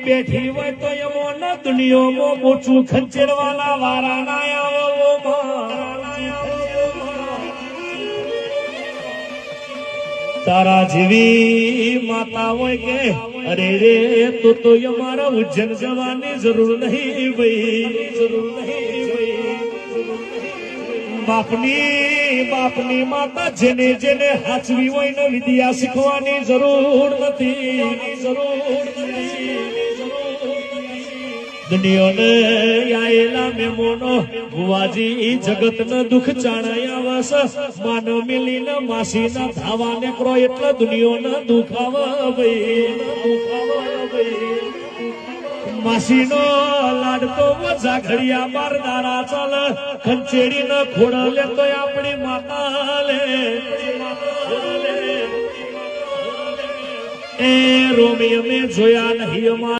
બેઠી હોય તો એમોન દુનિયામાં મોચું ખંચેરવાના વારા ના આવો તારા જેવી માતા હોય કે અરે રે તો અમારા ઉજ્જૈન જવાની જરૂર નહીં ભાઈ જરૂર નહીં ભાઈ બાપની માતા જેને જેને હાચવી હોય ને વિદ્યા શીખવાની જરૂર નથી દુનિયાને આયેલા મેમોનો ભુવાજી જગતના દુઃખ ચાણાયા વસ માનવ મિલીને માસીના ધાવાને કરો એટલે દુનિયાના દુઃખ આવે ભાઈ માસીનો લાડતો ઝાઘડિયા બાર દારા ચાલ ખંચેડીને ખોડલે તો આપણી માતા લે એ રોમી અમે જોયા નહીં અમારા